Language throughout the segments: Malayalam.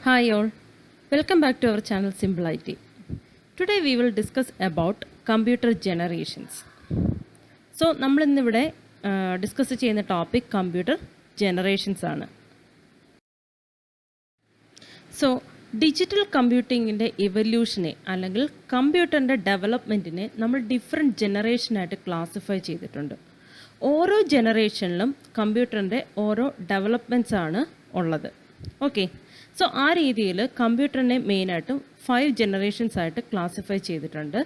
Hi all, welcome back to our channel Simple IT. Today we will discuss about computer generations. So നമ്മൾ ഇന്നിവിടെ ഡിസ്കസ് ചെയ്യുന്ന ടോപ്പിക് കമ്പ്യൂട്ടർ ജനറേഷൻസ് ആണ്. സോ ഡിജിറ്റൽ കമ്പ്യൂട്ടിങ്ങിൻ്റെ ഇവല്യൂഷനെ അല്ലെങ്കിൽ കമ്പ്യൂട്ടറിൻ്റെ ഡെവലപ്മെൻറ്റിനെ നമ്മൾ ഡിഫറെൻറ്റ് ജനറേഷനായിട്ട് ക്ലാസിഫൈ ചെയ്തിട്ടുണ്ട്. ഓരോ ജനറേഷനിലും കമ്പ്യൂട്ടറിൻ്റെ ഓരോ ഡെവലപ്മെൻറ്റ്സ് ആണ് ഉള്ളത്. ഓക്കെ, സോ ആ രീതിയിൽ കമ്പ്യൂട്ടറിനെ മെയിനായിട്ടും 5 ജനറേഷൻസ് ആയിട്ട് ക്ലാസിഫൈ ചെയ്തിട്ടുണ്ട്.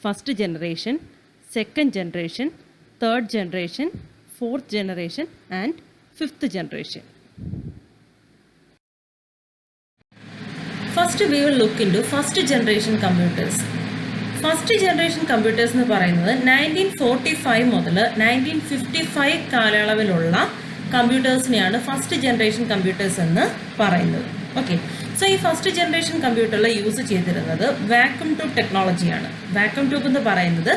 First generation, second generation, third generation, fourth generation and fifth generation. First we will look into first generation computers. First generation computers എന്ന് പറയുന്നത് 1945 മുതൽ 1955 കാലയളവിലുള്ള കമ്പ്യൂട്ടേഴ്സിനെയാണ് ഫസ്റ്റ് ജനറേഷൻ കമ്പ്യൂട്ടേഴ്സ് എന്ന് പറയുന്നത്. ഓക്കെ, സോ ഈ ഫസ്റ്റ് ജനറേഷൻ കമ്പ്യൂട്ടറിൽ യൂസ് ചെയ്തിരുന്നത് വാക്യൂം ട്യൂബ് ടെക്നോളജിയാണ്. വാക്യൂം ട്യൂബ് എന്ന് പറയുന്നത്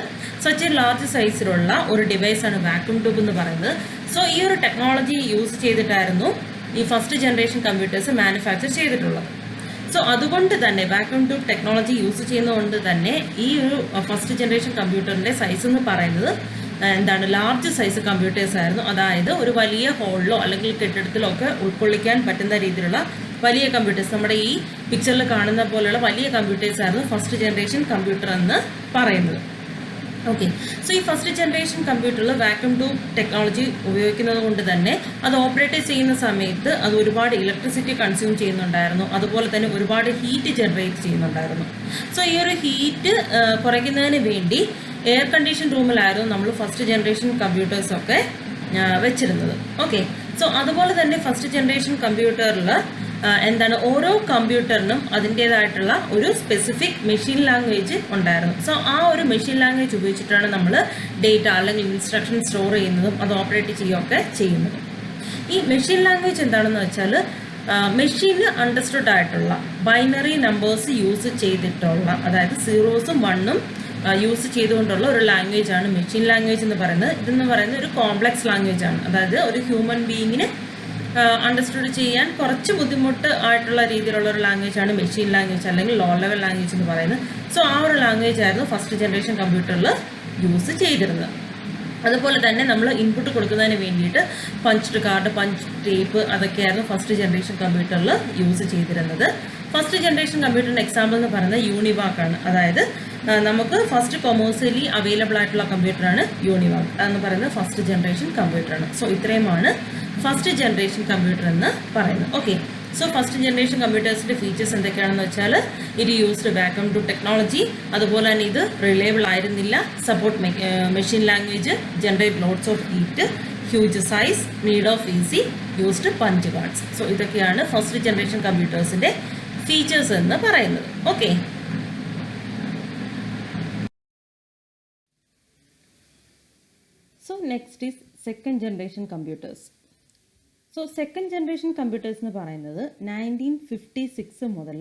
സച്ച് എ ലാർജ് സൈസിലുള്ള ഒരു ഡിവൈസാണ് വാക്യൂം ട്യൂബ് എന്ന് പറയുന്നത്. സോ ഈ ഒരു ടെക്നോളജി യൂസ് ചെയ്തിട്ടായിരുന്നു ഈ ഫസ്റ്റ് ജനറേഷൻ കമ്പ്യൂട്ടേഴ്സ് മാനുഫാക്ചർ ചെയ്തിട്ടുള്ളത്. സോ അതുകൊണ്ട് തന്നെ വാക്യൂം ട്യൂബ് ടെക്നോളജി യൂസ് ചെയ്യുന്നതുകൊണ്ട് തന്നെ ഈ ഒരു ഫസ്റ്റ് ജനറേഷൻ കമ്പ്യൂട്ടറിൻ്റെ സൈസ് എന്ന് പറയുന്നത് ലാർജ് സൈസ് കമ്പ്യൂട്ടേഴ്സ് ആയിരുന്നു. അതായത് ഒരു വലിയ ഹോളിലോ അല്ലെങ്കിൽ കെട്ടിടത്തിലോ ഒക്കെ ഉൾക്കൊള്ളിക്കാൻ പറ്റുന്ന രീതിയിലുള്ള വലിയ കമ്പ്യൂട്ടേഴ്സ്, നമ്മുടെ ഈ പിക്ചറിൽ കാണുന്ന പോലെയുള്ള വലിയ കമ്പ്യൂട്ടേഴ്സ് ആയിരുന്നു ഫസ്റ്റ് ജനറേഷൻ കമ്പ്യൂട്ടർ എന്ന് പറയുന്നത്. ഓക്കെ, സോ ഈ ഫസ്റ്റ് ജനറേഷൻ കമ്പ്യൂട്ടറിൽ വാക്യൂം ട്യൂബ് ടെക്നോളജി ഉപയോഗിക്കുന്നത് കൊണ്ട് തന്നെ അത് ഓപ്പറേറ്റ് ചെയ്യുന്ന സമയത്ത് അത് ഒരുപാട് ഇലക്ട്രിസിറ്റി കൺസ്യൂം ചെയ്യുന്നുണ്ടായിരുന്നു. അതുപോലെ തന്നെ ഒരുപാട് ഹീറ്റ് ജനറേറ്റ് ചെയ്യുന്നുണ്ടായിരുന്നു. സോ ഈ ഒരു ഹീറ്റ് കുറയ്ക്കുന്നതിന് വേണ്ടി എയർ കണ്ടീഷൻ റൂമിലായിരുന്നു നമ്മൾ ഫസ്റ്റ് ജനറേഷൻ കമ്പ്യൂട്ടേഴ്സൊക്കെ വെച്ചിരുന്നത്. ഓക്കെ, സോ അതുപോലെ തന്നെ ഫസ്റ്റ് ജനറേഷൻ കമ്പ്യൂട്ടറിൽ ഓരോ കമ്പ്യൂട്ടറിനും അതിൻ്റേതായിട്ടുള്ള ഒരു സ്പെസിഫിക് മെഷീൻ ലാംഗ്വേജ് ഉണ്ടായിരുന്നു. സോ ആ ഒരു മെഷീൻ ലാംഗ്വേജ് ഉപയോഗിച്ചിട്ടാണ് നമ്മൾ ഡേറ്റ അല്ലെങ്കിൽ ഇൻസ്ട്രക്ഷൻ സ്റ്റോർ ചെയ്യുന്നതും അത് ഓപ്പറേറ്റ് ചെയ്യുകയൊക്കെ ചെയ്യുന്നതും. ഈ മെഷീൻ ലാംഗ്വേജ് എന്താണെന്ന് വെച്ചാൽ മെഷീന് അണ്ടർസ്റ്റുഡ് ആയിട്ടുള്ള ബൈനറി നമ്പേഴ്സ് യൂസ് ചെയ്തിട്ടുള്ള, അതായത് 0ഉം 1ഉം യൂസ് ചെയ്തുകൊണ്ടുള്ള ഒരു ലാംഗ്വേജ് ആണ് മെഷീൻ ലാംഗ്വേജ് എന്ന് പറയുന്നത്. ഇതെന്ന് പറയുന്നത് ഒരു കോംപ്ലക്സ് ലാംഗ്വേജ് ആണ്. അതായത് ഒരു ഹ്യൂമൻ ബീയിങ്ങിന് അണ്ടർസ്റ്റുഡ് ചെയ്യാൻ കുറച്ച് ബുദ്ധിമുട്ട് ആയിട്ടുള്ള രീതിയിലുള്ള ഒരു ലാംഗ്വേജ് ആണ് മെഷീൻ ലാംഗ്വേജ് അല്ലെങ്കിൽ ലോ ലെവൽ ലാംഗ്വേജ് എന്ന് പറയുന്നത്. സോ ആ ഒരു ലാംഗ്വേജ് ആയിരുന്നു ഫസ്റ്റ് ജനറേഷൻ കമ്പ്യൂട്ടറിൽ യൂസ് ചെയ്തിരുന്നത്. അതുപോലെ തന്നെ നമ്മൾ ഇൻപുട്ട് കൊടുക്കുന്നതിന് വേണ്ടിയിട്ട് പഞ്ച്ഡ് കാർഡ്, പഞ്ച് ടേപ്പ് അതൊക്കെയായിരുന്നു ഫസ്റ്റ് ജനറേഷൻ കമ്പ്യൂട്ടറിൽ യൂസ് ചെയ്തിരുന്നത്. ഫസ്റ്റ് ജനറേഷൻ കമ്പ്യൂട്ടറിൻ്റെ എക്സാമ്പിൾ എന്ന് പറയുന്നത് യൂണിവാക്കാണ്. അതായത് നമുക്ക് ഫസ്റ്റ് കൊമേഴ്സ്യലി അവൈലബിൾ ആയിട്ടുള്ള കമ്പ്യൂട്ടറാണ് യൂണിവാക്ക് എന്ന് പറയുന്നത് ഫസ്റ്റ് ജനറേഷൻ കമ്പ്യൂട്ടറാണ്. സോ ഇത്രയുമാണ് ഫസ്റ്റ് ജനറേഷൻ കമ്പ്യൂട്ടർ എന്ന് പറയുന്നത്. ഓക്കെ, സോ ഫസ്റ്റ് ജനറേഷൻ കമ്പ്യൂട്ടേഴ്സിൻ്റെ ഫീച്ചേഴ്സ് എന്തൊക്കെയാണെന്ന് വെച്ചാൽ ഇത് യൂസ്ഡ് വാക്യൂം ട്യൂബ് ടെക്നോളജി, അതുപോലെ തന്നെ ഇത് റിലയബിൾ ആയിരുന്നില്ല, support machine language, generate loads of heat, huge size, need of easy, used punch cards. So ഇതൊക്കെയാണ് ഫസ്റ്റ് ജനറേഷൻ കമ്പ്യൂട്ടേഴ്സിൻ്റെ ഫീച്ചേഴ്സ് എന്ന് പറയുന്നത്. Okay, so next is second generation computers. So second generation computers എന്ന് പറയുന്നത് 1956 മുതൽ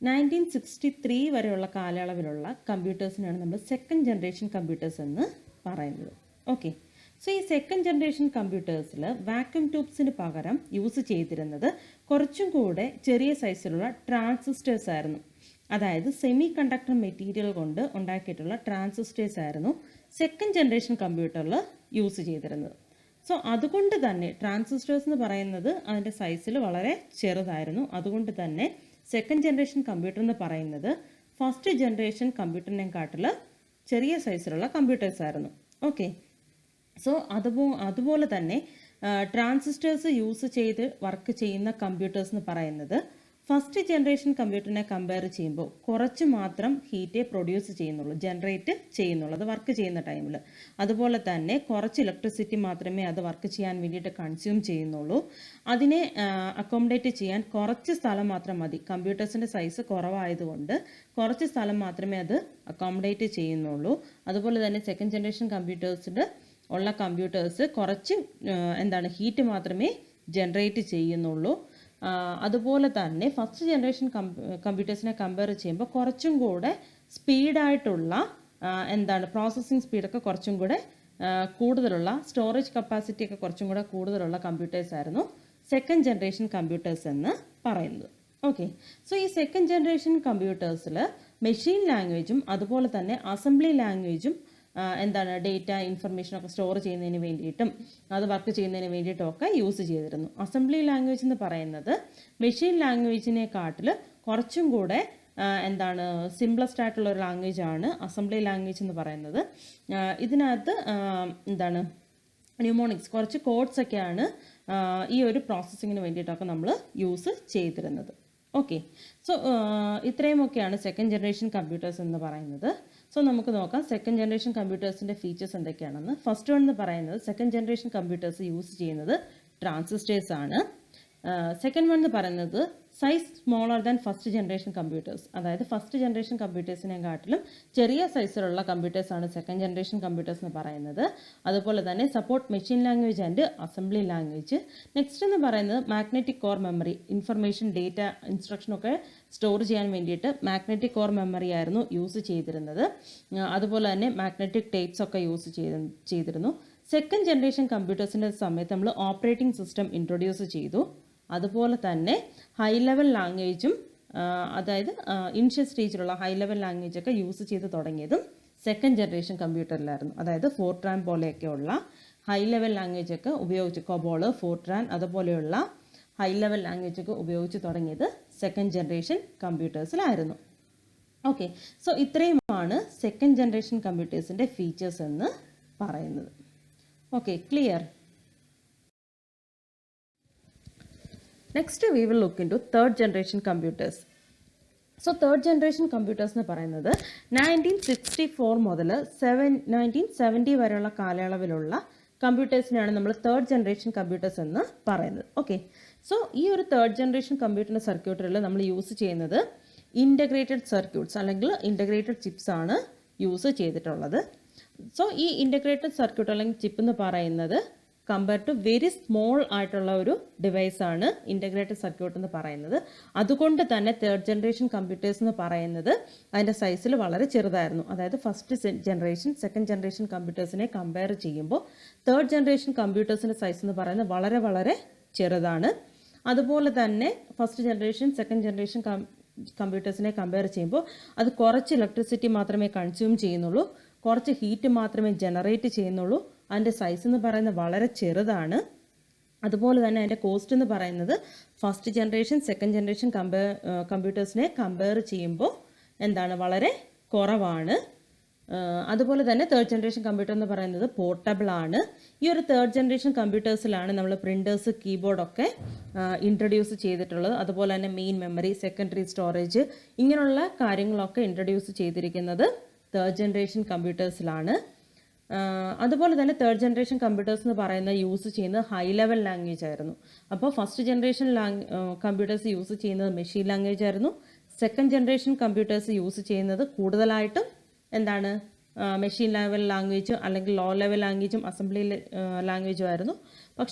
1963 വരെയുള്ള കാലയളവിലുള്ള കമ്പ്യൂട്ടേഴ്സിനാണ് നമ്മൾ സെക്കൻഡ് ജനറേഷൻ കമ്പ്യൂട്ടേഴ്സ് എന്ന് പറയുന്നത്. ഓക്കെ, സോ ഈ സെക്കൻഡ് ജനറേഷൻ കമ്പ്യൂട്ടേഴ്സിൽ വാക്യൂം ട്യൂബ്സിന് പകരം യൂസ് ചെയ്തിരുന്നത് കുറച്ചും കൂടെ ചെറിയ സൈസിലുള്ള ട്രാൻസിസ്റ്റേഴ്സ് ആയിരുന്നു. അതായത് സെമി കണ്ടക്ടർ മെറ്റീരിയൽ കൊണ്ട് ഉണ്ടാക്കിയിട്ടുള്ള ട്രാൻസിസ്റ്റേഴ്സ് ആയിരുന്നു സെക്കൻഡ് ജനറേഷൻ കമ്പ്യൂട്ടറിൽ യൂസ് ചെയ്തിരുന്നത്. സോ അതുകൊണ്ട് തന്നെ ട്രാൻസിസ്റ്റേഴ്സ് എന്ന് പറയുന്നത് അതിൻ്റെ സൈസിൽ വളരെ ചെറുതായിരുന്നു. അതുകൊണ്ട് തന്നെ സെക്കൻഡ് ജനറേഷൻ കമ്പ്യൂട്ടർ എന്ന് പറയുന്നത് ഫസ്റ്റ് ജനറേഷൻ കമ്പ്യൂട്ടറിനെക്കാട്ടിൽ ചെറിയ സൈസിലുള്ള കമ്പ്യൂട്ടേഴ്സ് ആയിരുന്നു. ഓക്കെ, സോ അതുപോലെ തന്നെ ട്രാൻസിസ്റ്റേഴ്സ് യൂസ് ചെയ്ത് വർക്ക് ചെയ്യുന്ന കമ്പ്യൂട്ടേഴ്സ് എന്ന് പറയുന്നത് ഫസ്റ്റ് ജനറേഷൻ കമ്പ്യൂട്ടറിനെ കമ്പയർ ചെയ്യുമ്പോൾ കുറച്ച് മാത്രം ഹീറ്റേ പ്രൊഡ്യൂസ് ചെയ്യുന്നുള്ളൂ, ജനറേറ്റ് ചെയ്യുന്നുള്ളൂ അത് വർക്ക് ചെയ്യുന്ന ടൈമിൽ. അതുപോലെ തന്നെ കുറച്ച് ഇലക്ട്രിസിറ്റി മാത്രമേ അത് വർക്ക് ചെയ്യാൻ വേണ്ടിയിട്ട് കൺസ്യൂം ചെയ്യുന്നുള്ളൂ. അതിനെ അക്കോമഡേറ്റ് ചെയ്യാൻ കുറച്ച് സ്ഥലം മാത്രം മതി. കമ്പ്യൂട്ടേഴ്സിൻ്റെ സൈസ് കുറവായതുകൊണ്ട് കുറച്ച് സ്ഥലം മാത്രമേ അത് അക്കോമഡേറ്റ് ചെയ്യുന്നുള്ളൂ. അതുപോലെ തന്നെ സെക്കൻഡ് ജനറേഷൻ കമ്പ്യൂട്ടേഴ്സിൽ ഉള്ള കമ്പ്യൂട്ടേഴ്സ് കുറച്ച് ഹീറ്റ് മാത്രമേ ജനറേറ്റ് ചെയ്യുന്നുള്ളൂ. അതുപോലെ തന്നെ ഫസ്റ്റ് ജനറേഷൻ കമ്പ്യൂട്ടേഴ്സിനെ കമ്പയർ ചെയ്യുമ്പോൾ കുറച്ചും കൂടെ സ്പീഡായിട്ടുള്ള പ്രോസസ്സിങ് സ്പീഡൊക്കെ കുറച്ചും കൂടെ കൂടുതലുള്ള, സ്റ്റോറേജ് കപ്പാസിറ്റി ഒക്കെ കുറച്ചും കൂടെ കൂടുതലുള്ള കമ്പ്യൂട്ടേഴ്സ് ആയിരുന്നു സെക്കൻഡ് ജനറേഷൻ കമ്പ്യൂട്ടേഴ്സ് എന്ന് പറയുന്നത്. ഓക്കെ, സോ ഈ സെക്കൻഡ് ജനറേഷൻ കമ്പ്യൂട്ടേഴ്സിൽ മെഷീൻ ലാംഗ്വേജും അതുപോലെ തന്നെ അസംബ്ലി ലാംഗ്വേജും എന്താണ് ഡേറ്റ ഇൻഫർമേഷനൊക്കെ സ്റ്റോർ ചെയ്യുന്നതിന് വേണ്ടിയിട്ടും അത് വർക്ക് ചെയ്യുന്നതിന് വേണ്ടിയിട്ടും ഒക്കെ യൂസ് ചെയ്തിരുന്നു. അസംബ്ലി ലാംഗ്വേജ് എന്ന് പറയുന്നത് മെഷീൻ ലാംഗ്വേജിനെക്കാട്ടിൽ കുറച്ചും കൂടെ എന്താണ് സിംപ്ലസ്റ്റ് ആയിട്ടുള്ള ഒരു ലാംഗ്വേജ് ആണ് അസംബ്ലി ലാംഗ്വേജ് എന്ന് പറയുന്നത്. ഇതിനകത്ത് എന്താണ് ന്യൂമോണിക്സ് കുറച്ച് കോഡ്സ് ഒക്കെയാണ് ഈ ഒരു പ്രോസസ്സിങ്ങിന് വേണ്ടിയിട്ടൊക്കെ നമ്മൾ യൂസ് ചെയ്തിരുന്നത്. ഓക്കെ, സോ ഇത്രയുമൊക്കെയാണ് സെക്കൻഡ് ജനറേഷൻ കമ്പ്യൂട്ടേഴ്സ് എന്ന് പറയുന്നത്. സോ നമുക്ക് നോക്കാം സെക്കൻഡ് ജനറേഷൻ കമ്പ്യൂട്ടേഴ്സിൻ്റെ ഫീച്ചേഴ്സ് എന്തൊക്കെയാണെന്ന്. ഫസ്റ്റ് വൺ എന്ന് പറയുന്നത് സെക്കൻഡ് ജനറേഷൻ കമ്പ്യൂട്ടേഴ്സ് യൂസ് ചെയ്യുന്നത് ട്രാൻസിസ്റ്റേഴ്സ് ആണ്. സെക്കൻഡ് വൺ എന്ന് പറയുന്നത് size smaller than first generation computers, അതായത് ഫസ്റ്റ് ജനറേഷൻ കമ്പ്യൂട്ടേഴ്സിനെക്കാട്ടിലും ചെറിയ സൈസിലുള്ള കമ്പ്യൂട്ടേഴ്സാണ് സെക്കൻഡ് ജനറേഷൻ കമ്പ്യൂട്ടേഴ്സ് എന്ന് പറയുന്നത്. അതുപോലെ തന്നെ support machine language and assembly language. Next എന്ന് പറയുന്നത് magnetic core memory, information data ഇൻസ്ട്രക്ഷനൊക്കെ സ്റ്റോർ ചെയ്യാൻ വേണ്ടിയിട്ട് മാഗ്നറ്റിക് കോർ മെമ്മറി ആയിരുന്നു യൂസ് ചെയ്തിരുന്നത്. അതുപോലെ തന്നെ മാഗ്നറ്റിക് ടേപ്സ് ഒക്കെ യൂസ് ചെയ്തിരുന്നു. സെക്കൻഡ് ജനറേഷൻ കമ്പ്യൂട്ടേഴ്സിൻ്റെ സമയത്ത് നമ്മൾ ഓപ്പറേറ്റിംഗ് സിസ്റ്റം ഇൻട്രൊഡ്യൂസ് ചെയ്തു. അതുപോലെ തന്നെ ഹൈ ലെവൽ ലാംഗ്വേജും അതായത് ഇനിഷ്യൽ സ്റ്റേജിലുള്ള ഹൈ ലെവൽ ലാംഗ്വേജൊക്കെ യൂസ് ചെയ്ത് തുടങ്ങിയതും സെക്കൻഡ് ജനറേഷൻ കമ്പ്യൂട്ടറിലായിരുന്നു. അതായത് ഫോർട്രാൻ പോലെയൊക്കെയുള്ള ഹൈ ലെവൽ ലാംഗ്വേജൊക്കെ ഉപയോഗിച്ച് കൊബോൾ, ഫോർട്രാൻ അതുപോലെയുള്ള ഹൈ ലെവൽ ലാംഗ്വേജൊക്കെ ഉപയോഗിച്ച് തുടങ്ങിയത് സെക്കൻഡ് ജനറേഷൻ കമ്പ്യൂട്ടേഴ്സിലായിരുന്നു. ഓക്കെ, സോ ഇത്രയുമാണ് സെക്കൻഡ് ജനറേഷൻ കമ്പ്യൂട്ടേഴ്സിൻ്റെ ഫീച്ചേഴ്സ് എന്ന് പറയുന്നത്. Okay, clear? Next we will look into third generation computers. So third generation computers എന്ന് പറയുന്നത് 1964 മുതൽ 1970 വരെയുള്ള കാലയളവിലുള്ള കമ്പ്യൂട്ടേഴ്സിനാണ് നമ്മൾ തേർഡ് ജനറേഷൻ കമ്പ്യൂട്ടേഴ്സ് എന്ന് പറയുന്നത്. ഓക്കെ, സോ ഈ ഒരു തേർഡ് ജനറേഷൻ കമ്പ്യൂട്ടറിൻ്റെ സർക്യൂട്ടറിൽ നമ്മൾ യൂസ് ചെയ്യുന്നത് ഇൻ്റഗ്രേറ്റഡ് സർക്യൂട്ട്സ് അല്ലെങ്കിൽ ഇൻ്റഗ്രേറ്റഡ് ചിപ്സ് ആണ് യൂസ് ചെയ്തിട്ടുള്ളത്. സോ ഈ ഇൻ്റഗ്രേറ്റഡ് സർക്യൂട്ട് അല്ലെങ്കിൽ ചിപ്പ് എന്ന് പറയുന്നത് കമ്പയർ ടു വെരി സ്മോൾ ആയിട്ടുള്ള ഒരു ഡിവൈസാണ് ഇൻ്റഗ്രേറ്റഡ് സർക്യൂട്ട് എന്ന് പറയുന്നത്. അതുകൊണ്ട് തന്നെ തേർഡ് ജനറേഷൻ കമ്പ്യൂട്ടേഴ്സ് എന്ന് പറയുന്നത് അതിൻ്റെ സൈസിൽ വളരെ ചെറുതായിരുന്നു. അതായത് ഫസ്റ്റ് ജനറേഷൻ സെക്കൻഡ് ജനറേഷൻ കമ്പ്യൂട്ടേഴ്സിനെ കമ്പയർ ചെയ്യുമ്പോൾ തേർഡ് ജനറേഷൻ കമ്പ്യൂട്ടേഴ്സിൻ്റെ സൈസ് എന്ന് പറയുന്നത് വളരെ വളരെ ചെറുതാണ്. അതുപോലെ തന്നെ ഫസ്റ്റ് ജനറേഷൻ സെക്കൻഡ് ജനറേഷൻ കമ്പ്യൂട്ടേഴ്സിനെ കമ്പയർ ചെയ്യുമ്പോൾ അത് കുറച്ച് ഇലക്ട്രിസിറ്റി മാത്രമേ കൺസ്യൂം ചെയ്യുന്നുള്ളൂ, കുറച്ച് ഹീറ്റ് മാത്രമേ ജനറേറ്റ് ചെയ്യുന്നുള്ളൂ. അതിൻ്റെ സൈസ് എന്ന് പറയുന്നത് വളരെ ചെറുതാണ്. അതുപോലെ തന്നെ അതിൻ്റെ കോസ്റ്റ് എന്ന് പറയുന്നത് ഫസ്റ്റ് ജനറേഷൻ സെക്കൻഡ് ജനറേഷൻ കമ്പ്യൂട്ടേഴ്സിനെ കമ്പയർ ചെയ്യുമ്പോൾ എന്താണ് വളരെ കുറവാണ്. അതുപോലെ തന്നെ തേർഡ് ജനറേഷൻ കമ്പ്യൂട്ടർ എന്ന് പറയുന്നത് പോർട്ടബിൾ ആണ്. ഈ ഒരു തേർഡ് ജനറേഷൻ കമ്പ്യൂട്ടേഴ്സിലാണ് നമ്മൾ പ്രിൻറ്റേഴ്സ്, കീബോർഡൊക്കെ ഇൻട്രൊഡ്യൂസ് ചെയ്തിട്ടുള്ളത്. അതുപോലെ തന്നെ മെയിൻ മെമ്മറി, സെക്കൻഡറി സ്റ്റോറേജ് ഇങ്ങനെയുള്ള കാര്യങ്ങളൊക്കെ ഇൻട്രൊഡ്യൂസ് ചെയ്തിരിക്കുന്നത് തേർഡ് ജനറേഷൻ കമ്പ്യൂട്ടേഴ്സിലാണ്. അതുപോലെ തന്നെ തേർഡ് ജനറേഷൻ കമ്പ്യൂട്ടേഴ്സ് എന്ന് പറയുന്നത് യൂസ് ചെയ്യുന്നത് ഹൈ ലെവൽ ലാംഗ്വേജ് ആയിരുന്നു. അപ്പോൾ ഫസ്റ്റ് ജനറേഷൻ കമ്പ്യൂട്ടേഴ്സ് യൂസ് ചെയ്യുന്നത് മെഷീൻ ലാംഗ്വേജ് ആയിരുന്നു. സെക്കൻഡ് ജനറേഷൻ കമ്പ്യൂട്ടേഴ്സ് യൂസ് ചെയ്യുന്നത് കൂടുതലായിട്ടും എന്താണ് മെഷീൻ ലെവൽ ലാംഗ്വേജും അല്ലെങ്കിൽ ലോ ലെവൽ ലാംഗ്വേജും അസംബ്ലി ലാംഗ്വേജും ആയിരുന്നു.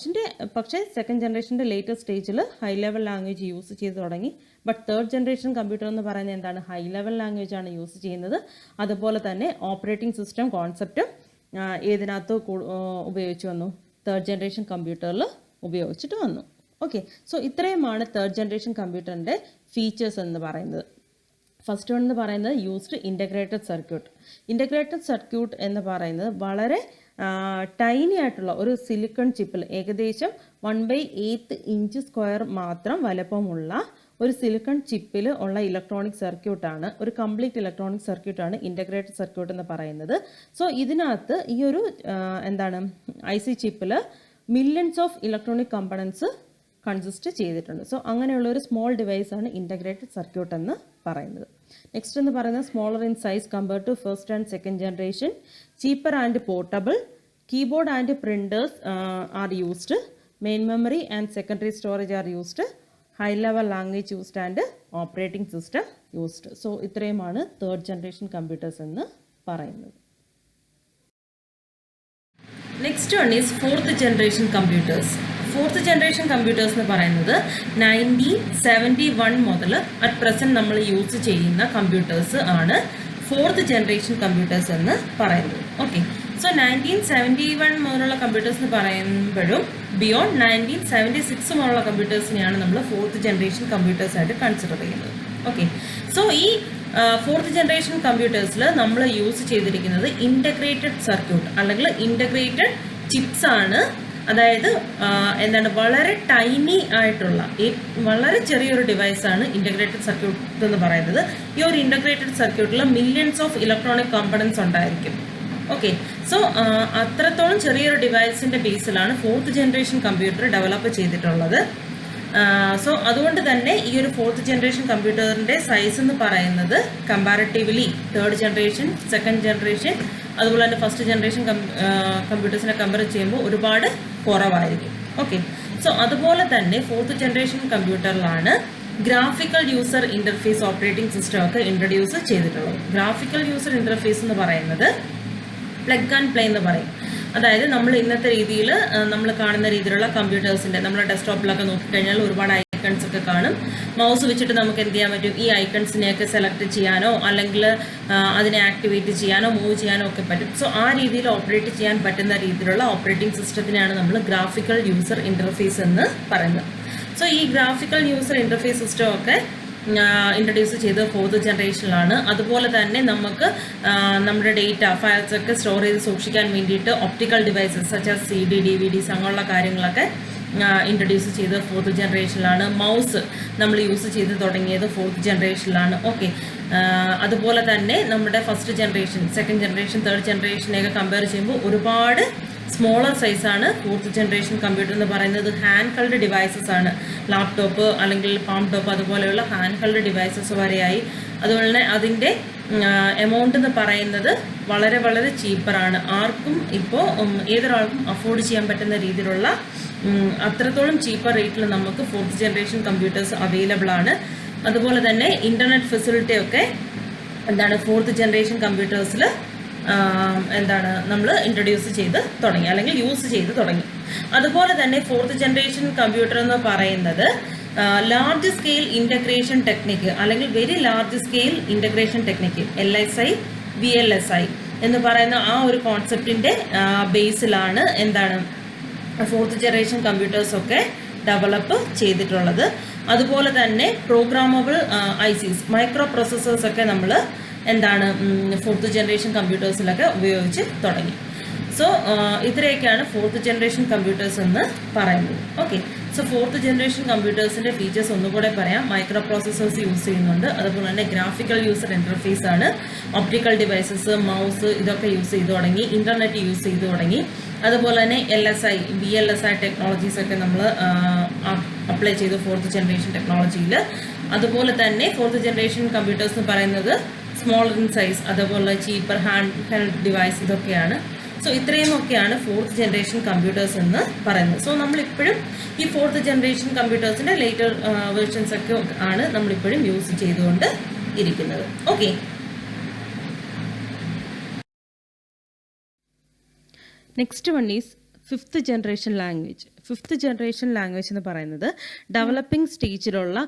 പക്ഷേ സെക്കൻഡ് ജനറേഷൻ്റെ ലേറ്റസ്റ്റ് സ്റ്റേജിൽ ഹൈ ലെവൽ ലാംഗ്വേജ് യൂസ് ചെയ്ത് തുടങ്ങി. ബട്ട് തേർഡ് ജനറേഷൻ കമ്പ്യൂട്ടർ എന്ന് പറയുന്നത് എന്താണ് ഹൈ ലെവൽ ലാംഗ്വേജ് ആണ് യൂസ് ചെയ്യുന്നത്. അതുപോലെ തന്നെ ഓപ്പറേറ്റിംഗ് സിസ്റ്റം കോൺസെപ്റ്റും ഏതിനകത്ത് ഉപയോഗിച്ച് വന്നു, തേർഡ് ജനറേഷൻ കമ്പ്യൂട്ടറിൽ ഉപയോഗിച്ചിട്ട് വന്നു. ഓക്കെ, സോ ഇത്രയുമാണ് തേർഡ് ജനറേഷൻ കമ്പ്യൂട്ടറിൻ്റെ ഫീച്ചേഴ്സ് എന്ന് പറയുന്നത്. ഫസ്റ്റ് വൺ എന്ന് പറയുന്നത് used integrated circuit. Integrated circuit എന്ന് പറയുന്നത് വളരെ ടൈനി ആയിട്ടുള്ള ഒരു സിലിക്കൺ ചിപ്പിൽ ഏകദേശം 1/8 ഇഞ്ച് സ്ക്വയർ മാത്രം വലുപ്പമുള്ള ഒരു സിലിക്കൺ ചിപ്പിൽ ഉള്ള ഇലക്ട്രോണിക് സർക്യൂട്ടാണ്, ഒരു കംപ്ലീറ്റ് ഇലക്ട്രോണിക് സർക്യൂട്ടാണ് ഇൻ്റഗ്രേറ്റഡ് സർക്യൂട്ട് എന്ന് പറയുന്നത്. സോ ഇതിനകത്ത് ഈ ഒരു എന്താണ് IC ചിപ്പിൽ millions of electronic components consist ചെയ്തിട്ടുണ്ട്. സോ അങ്ങനെയുള്ള ഒരു സ്മോൾ ഡിവൈസാണ് ഇൻ്റഗ്രേറ്റഡ് സർക്യൂട്ട് എന്ന് പറയുന്നത്. നെക്സ്റ്റ് എന്ന് പറയുന്നത് smaller in size compare to first and second generation, cheaper and portable, keyboard and printers are used, main memory and secondary storage are used, high level language used and operating system used. So ഇത്രയുമാണ് തേർഡ് ജനറേഷൻ കമ്പ്യൂട്ടേഴ്സ് എന്ന് പറയുന്നത്. Next one is fourth generation computers. Fourth generation computers എന്ന് പറയുന്നത് 1971 മുതൽ അറ്റ് പ്രസൻറ്റ് നമ്മൾ യൂസ് ചെയ്യുന്ന കമ്പ്യൂട്ടേഴ്സ് ആണ് ഫോർത്ത് ജനറേഷൻ കമ്പ്യൂട്ടേഴ്സ് എന്ന് പറയുന്നത്. ഓക്കെ, സോ 1971 മുതലുള്ള കമ്പ്യൂട്ടേഴ്സ് എന്ന് പറയുമ്പോഴും ബിയോണ്ട് 1976 മുതലുള്ള കമ്പ്യൂട്ടേഴ്സിനെയാണ് നമ്മൾ ഫോർത്ത് ജനറേഷൻ കമ്പ്യൂട്ടേഴ്സ് ആയിട്ട് കൺസിഡർ ചെയ്യുന്നത്. ഓക്കെ, സോ ഈ ഫോർത്ത് ജനറേഷൻ കമ്പ്യൂട്ടേഴ്സിൽ നമ്മൾ യൂസ് ചെയ്തിരിക്കുന്നത് ഇൻ്റഗ്രേറ്റഡ് സർക്യൂട്ട് അല്ലെങ്കിൽ ഇൻ്റഗ്രേറ്റഡ് ചിപ്സ് ആണ്. അതായത് എന്താണ്, വളരെ ടൈനി ആയിട്ടുള്ള വളരെ ചെറിയൊരു ഡിവൈസാണ് ഇൻ്റഗ്രേറ്റഡ് സർക്യൂട്ട് എന്ന് പറയുന്നത്. ഈ ഒരു ഇൻ്റഗ്രേറ്റഡ് സർക്യൂട്ടിൽ മില്യൺസ് ഓഫ് ഇലക്ട്രോണിക് കമ്പണൻസ് ഉണ്ടായിരിക്കും. ഓക്കെ, സോ അത്രത്തോളം ചെറിയൊരു ഡിവൈസിൻ്റെ ബേസിലാണ് ഫോർത്ത് ജനറേഷൻ കമ്പ്യൂട്ടർ ഡെവലപ്പ് ചെയ്തിട്ടുള്ളത്. സോ അതുകൊണ്ട് തന്നെ ഈ ഒരു ഫോർത്ത് ജനറേഷൻ കമ്പ്യൂട്ടറിൻ്റെ സൈസ് എന്ന് പറയുന്നത് comparatively third generation, second generation, അതുപോലെ തന്നെ ഫസ്റ്റ് ജനറേഷൻ കമ്പ്യൂട്ടേഴ്സിനെ കമ്പയർ ചെയ്യുമ്പോൾ ഒരുപാട് കുറവായിരിക്കും. ഓക്കെ, സോ അതുപോലെ തന്നെ ഫോർത്ത് ജനറേഷൻ കമ്പ്യൂട്ടറിലാണ് graphical user interface operating system ഒക്കെ ഇൻട്രൊഡ്യൂസ് ചെയ്തിട്ടുള്ളത്. ഗ്രാഫിക്കൽ യൂസർ ഇൻ്റർഫേസ് എന്ന് പറയുന്നത് പ്ലഗ് ആൻഡ് പ്ലേ എന്ന് പറയും. അതായത് നമ്മൾ ഇന്നത്തെ രീതിയിൽ നമ്മൾ കാണുന്ന രീതിയിലുള്ള കമ്പ്യൂട്ടേഴ്സിൻ്റെ നമ്മുടെ ഡെസ്ക്ടോപ്പിലൊക്കെ നോക്കിക്കഴിഞ്ഞാൽ ഒരുപാട് ഐക്കൺസ് ഒക്കെ കാണും. മൗസ് വെച്ചിട്ട് നമുക്ക് എന്ത് ചെയ്യാൻ പറ്റും, ഈ ഐക്കൺസിനെയൊക്കെ സെലക്ട് ചെയ്യാനോ അല്ലെങ്കിൽ അതിനെ ആക്ടിവേറ്റ് ചെയ്യാനോ മൂവ് ചെയ്യാനോ ഒക്കെ പറ്റും. സോ ആ രീതിയിൽ ഓപ്പറേറ്റ് ചെയ്യാൻ പറ്റുന്ന രീതിയിലുള്ള ഓപ്പറേറ്റിംഗ് സിസ്റ്റത്തിനാണ് നമ്മൾ ഗ്രാഫിക്കൽ യൂസർ ഇൻ്റർഫേസ് എന്ന് പറയുന്നത്. സോ ഈ ഗ്രാഫിക്കൽ യൂസർ ഇൻ്റർഫേസ് സിസ്റ്റം ഒക്കെ ഇൻട്രൊഡ്യൂസ് ചെയ്ത് ഫോർത്ത് ജനറേഷനിലാണ്. അതുപോലെ തന്നെ നമുക്ക് നമ്മുടെ ഡേറ്റ ഫയൽസ് ഒക്കെ സ്റ്റോർ ചെയ്ത് സൂക്ഷിക്കാൻ വേണ്ടിയിട്ട് optical devices such as CD, DVDs അങ്ങനെയുള്ള കാര്യങ്ങളൊക്കെ ഇൻട്രൊഡ്യൂസ് ചെയ്ത് ഫോർത്ത് ജനറേഷനിലാണ്. മൗസ് നമ്മൾ യൂസ് ചെയ്ത് തുടങ്ങിയത് ഫോർത്ത് ജനറേഷനിലാണ്. ഓക്കെ, അതുപോലെ തന്നെ നമ്മുടെ first generation, second generation, third ജനറേഷനെയൊക്കെ കമ്പയർ ചെയ്യുമ്പോൾ ഒരുപാട് സ്മോളർ സൈസാണ് ഫോർത്ത് ജനറേഷൻ കമ്പ്യൂട്ടർ എന്ന് പറയുന്നത്. ഹാൻഡ് ഹെൽഡ് ഡിവൈസസ് ആണ്, ലാപ്ടോപ്പ് അല്ലെങ്കിൽ പാം ടോപ്പ് അതുപോലെയുള്ള ഹാൻഡ് ഹെൽഡ് ഡിവൈസസ് വരെയായി. അതുപോലെ തന്നെ അതിൻ്റെ എമൗണ്ട് എന്ന് പറയുന്നത് വളരെ വളരെ ചീപ്പറാണ്. ആർക്കും ഇപ്പോൾ ഏതൊരാൾക്കും അഫോർഡ് ചെയ്യാൻ പറ്റുന്ന രീതിയിലുള്ള അത്രത്തോളം ചീപ്പർ റേറ്റിൽ നമുക്ക് ഫോർത്ത് ജനറേഷൻ കമ്പ്യൂട്ടേഴ്സ് അവൈലബിൾ ആണ്. അതുപോലെ തന്നെ ഇൻ്റർനെറ്റ് ഫെസിലിറ്റി ഒക്കെ എന്താണ് ഫോർത്ത് ജനറേഷൻ കമ്പ്യൂട്ടേഴ്സിൽ എന്താണ് നമ്മൾ ഇൻട്രൊഡ്യൂസ് ചെയ്ത് തുടങ്ങി അല്ലെങ്കിൽ യൂസ് ചെയ്ത് തുടങ്ങി. അതുപോലെ തന്നെ ഫോർത്ത് ജനറേഷൻ കമ്പ്യൂട്ടർ എന്ന് പറയുന്നത് ലാർജ് സ്കെയിൽ ഇൻ്റഗ്രേഷൻ ടെക്നിക്ക് അല്ലെങ്കിൽ very large scale integration technique LSI, VLSI എന്ന് പറയുന്ന ആ ഒരു കോൺസെപ്റ്റിൻ്റെ ബേസിലാണ് എന്താണ് ഫോർത്ത് ജനറേഷൻ കമ്പ്യൂട്ടേഴ്സൊക്കെ ഡെവലപ്പ് ചെയ്തിട്ടുള്ളത്. അതുപോലെ തന്നെ പ്രോഗ്രാമബിൾ ICs, മൈക്രോ പ്രോസസ്സേഴ്സൊക്കെ നമ്മൾ എന്താണ് ഫോർത്ത് ജനറേഷൻ കമ്പ്യൂട്ടേഴ്സിലൊക്കെ ഉപയോഗിച്ച് തുടങ്ങി. സോ ഇത്രയൊക്കെയാണ് ഫോർത്ത് ജനറേഷൻ കമ്പ്യൂട്ടേഴ്സ് എന്ന് പറയുന്നത്. ഓക്കെ, സോ ഫോർത്ത് ജനറേഷൻ കമ്പ്യൂട്ടേഴ്സിൻ്റെ ഫീച്ചേഴ്സ് ഒന്നുകൂടെ പറയാം. മൈക്രോ പ്രോസസ്സേഴ്സ് യൂസ് ചെയ്യുന്നുണ്ട്. അതുപോലെ തന്നെ ഗ്രാഫിക്കൽ യൂസർ ഇൻ്റർഫേസ് ആണ്, ഒപ്റ്റിക്കൽ ഡിവൈസസ്, മൗസ് ഇതൊക്കെ യൂസ് ചെയ്ത് തുടങ്ങി, ഇൻ്റർനെറ്റ് യൂസ് ചെയ്ത് തുടങ്ങി. അതുപോലെ തന്നെ LSI, VLSI ടെക്നോളജീസൊക്കെ നമ്മൾ അപ്ലൈ ചെയ്തു ഫോർത്ത് ജനറേഷൻ ടെക്നോളജിയിൽ. അതുപോലെ തന്നെ ഫോർത്ത് ജനറേഷൻ കമ്പ്യൂട്ടേഴ്സ് എന്ന് പറയുന്നത് സ്മോളർ ഇൻ സൈസ്, അതുപോലെ ചീപ്പർ ഹാൻഡ് ഹെൽഡ് ഡിവൈസ് ഇതൊക്കെയാണ്. സോ ഇത്രയുമൊക്കെയാണ് ഫോർത്ത് ജനറേഷൻ കമ്പ്യൂട്ടേഴ്സ് എന്ന് പറയുന്നത്. സോ നമ്മളിപ്പോഴും ഈ ഫോർത്ത് ജനറേഷൻ കമ്പ്യൂട്ടേഴ്സിൻ്റെ ലേറ്റർ വേർഷൻസ് ഒക്കെ ആണ് നമ്മളിപ്പോഴും യൂസ് ചെയ്തുകൊണ്ട് ഇരിക്കുന്നത്. Okay, next one is fifth generation language. Fifth generation language എന്ന് പറയുന്നത് ഡെവലപ്പിംഗ് സ്റ്റേജിലുള്ള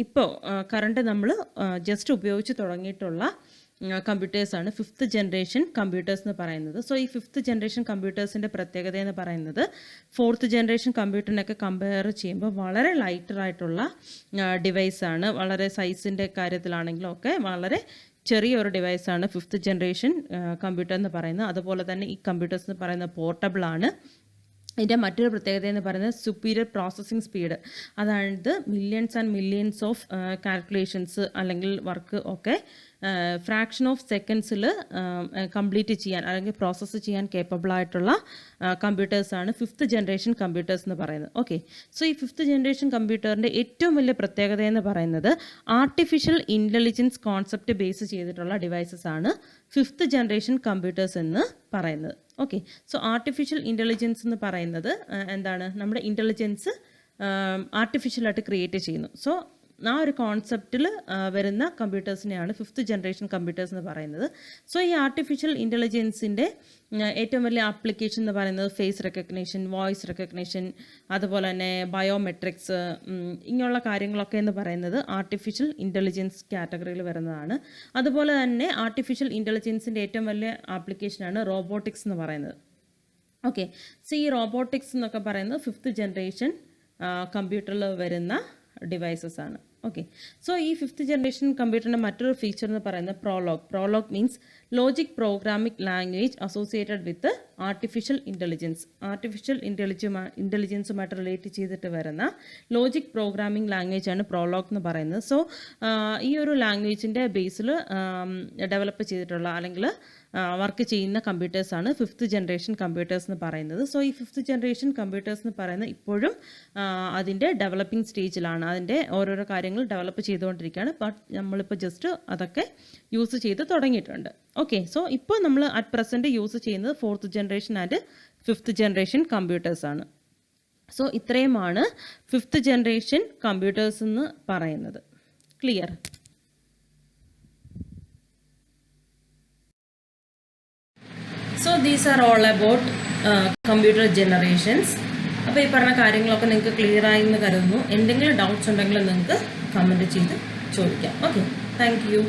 ഇപ്പോൾ കറണ്ട് നമ്മൾ ജസ്റ്റ് ഉപയോഗിച്ച് തുടങ്ങിയിട്ടുള്ള കമ്പ്യൂട്ടേഴ്സാണ് ഫിഫ്ത്ത് ജനറേഷൻ കമ്പ്യൂട്ടേഴ്സ് എന്ന് പറയുന്നത്. സോ ഈ ഫിഫ്ത്ത് ജനറേഷൻ കമ്പ്യൂട്ടേഴ്സിൻ്റെ പ്രത്യേകത എന്ന് പറയുന്നത് ഫോർത്ത് ജനറേഷൻ കമ്പ്യൂട്ടറിനൊക്കെ കമ്പയർ ചെയ്യുമ്പോൾ വളരെ ലൈറ്ററായിട്ടുള്ള ഡിവൈസാണ്. വളരെ സൈസിൻ്റെ കാര്യത്തിലാണെങ്കിലും ഒക്കെ വളരെ ചെറിയൊരു ഡിവൈസാണ് ഫിഫ്ത്ത് ജനറേഷൻ കമ്പ്യൂട്ടർ എന്ന് പറയുന്നത്. അതുപോലെ തന്നെ ഈ കമ്പ്യൂട്ടേഴ്സ് എന്ന് പറയുന്നത് പോർട്ടബിളാണ്. ഇതിൻ്റെ മറ്റൊരു പ്രത്യേകത എന്ന് പറയുന്നത് സുപ്പീരിയർ പ്രോസസ്സിംഗ് സ്പീഡ്. അതായത് millions and millions of calculations അല്ലെങ്കിൽ വർക്ക് ഒക്കെ ഫ്രാക്ഷൻ ഓഫ് സെക്കൻഡ്സിൽ കംപ്ലീറ്റ് ചെയ്യാൻ അല്ലെങ്കിൽ പ്രോസസ്സ് ചെയ്യാൻ കേപ്പബിളായിട്ടുള്ള കമ്പ്യൂട്ടേഴ്സാണ് ഫിഫ്ത്ത് ജനറേഷൻ കമ്പ്യൂട്ടേഴ്സ് എന്ന് പറയുന്നത്. ഓക്കെ, സോ ഈ ഫിഫ്ത്ത് ജനറേഷൻ കമ്പ്യൂട്ടറിൻ്റെ ഏറ്റവും വലിയ പ്രത്യേകത എന്ന് പറയുന്നത് ആർട്ടിഫിഷ്യൽ ഇൻ്റലിജൻസ് കോൺസെപ്റ്റ് ബേസ് ചെയ്തിട്ടുള്ള ഡിവൈസസ് ആണ് ഫിഫ്ത്ത് ജനറേഷൻ കമ്പ്യൂട്ടേഴ്സ് എന്ന് പറയുന്നത്. ഓക്കെ, സോ ആർട്ടിഫിഷ്യൽ ഇൻ്റലിജൻസ് എന്ന് പറയുന്നത് എന്താണ്, നമ്മുടെ ഇൻ്റലിജൻസ് ആർട്ടിഫിഷ്യലായിട്ട് ക്രിയേറ്റ് ചെയ്യുന്നു. സോ ആ ഒരു കോൺസെപ്റ്റിൽ വരുന്ന കമ്പ്യൂട്ടേഴ്സിനെയാണ് 5th ജനറേഷൻ കമ്പ്യൂട്ടേഴ്സ് എന്ന് പറയുന്നത്. സോ ഈ ആർട്ടിഫിഷ്യൽ ഇൻ്റലിജൻസിൻ്റെ ഏറ്റവും വലിയ ആപ്ലിക്കേഷൻ എന്ന് പറയുന്നത് ഫേസ് റെക്കഗ്നേഷൻ, വോയിസ് റെക്കഗ്നേഷൻ, അതുപോലെ തന്നെ ബയോമെട്രിക്സ്, ഇങ്ങനെയുള്ള കാര്യങ്ങളൊക്കെ എന്ന് പറയുന്നത് ആർട്ടിഫിഷ്യൽ ഇൻ്റലിജൻസ് കാറ്റഗറിയിൽ വരുന്നതാണ്. അതുപോലെ തന്നെ ആർട്ടിഫിഷ്യൽ ഇൻ്റലിജൻസിൻ്റെ ഏറ്റവും വലിയ ആപ്ലിക്കേഷനാണ് റോബോട്ടിക്സ് എന്ന് പറയുന്നത്. ഓക്കെ, സോ ഈ റോബോട്ടിക്സ് എന്നൊക്കെ പറയുന്നത് 5th ജനറേഷൻ കമ്പ്യൂട്ടറിൽ വരുന്ന ഡിവൈസസ് ആണ്. ഓക്കെ, സോ ഈ 5th ജനറേഷൻ കമ്പ്യൂട്ടറിൻ്റെ മറ്റൊരു ഫീച്ചർ എന്ന് പറയുന്നത് Prolog means logic programming language associated with artificial ഇൻ്റലിജൻസുമായിട്ട് റിലേറ്റ് ചെയ്തിട്ട് വരുന്ന ലോജിക് പ്രോഗ്രാമിംഗ് ലാംഗ്വേജ് ആണ് പ്രോലോഗ് എന്ന് പറയുന്നത്. സോ ഈ ഒരു ലാംഗ്വേജിൻ്റെ ബേസിൽ ഡെവലപ്പ് ചെയ്തിട്ടുള്ള അല്ലെങ്കിൽ വർക്ക് ചെയ്യുന്ന കമ്പ്യൂട്ടേഴ്സാണ് 5th ജനറേഷൻ കമ്പ്യൂട്ടേഴ്സ് എന്ന് പറയുന്നത്. സോ ഈ 5th ജനറേഷൻ കമ്പ്യൂട്ടേഴ്സ് എന്ന് പറയുന്നത് ഇപ്പോഴും അതിൻ്റെ ഡെവലപ്പിംഗ് സ്റ്റേജിലാണ്. അതിൻ്റെ ഓരോരോ കാര്യങ്ങൾ ഡെവലപ്പ് ചെയ്തുകൊണ്ടിരിക്കുകയാണ്. ബട്ട് നമ്മളിപ്പോൾ ജസ്റ്റ് അതൊക്കെ യൂസ് ചെയ്ത് തുടങ്ങിയിട്ടുണ്ട്. ഓക്കെ, സോ ഇപ്പോൾ നമ്മൾ അറ്റ് പ്രസൻറ്റ് യൂസ് ചെയ്യുന്നത് 4th generation and 5th generation കമ്പ്യൂട്ടേഴ്സാണ്. സോ ഇത്രയുമാണ് 5th ജനറേഷൻ കമ്പ്യൂട്ടേഴ്സ് എന്ന് പറയുന്നത്. Clear? So these are all about computer generations. അപ്പോൾ ഈ പറഞ്ഞ കാര്യങ്ങളൊക്കെ നിങ്ങൾക്ക് ക്ലിയർ ആയി എന്ന് കരുതുന്നു. എന്തെങ്കിലും ഡൗട്ട്സ് ഉണ്ടെങ്കിൽ നിങ്ങൾക്ക് കമൻറ്റ് ചെയ്ത് ചോദിക്കാം. Okay, thank you.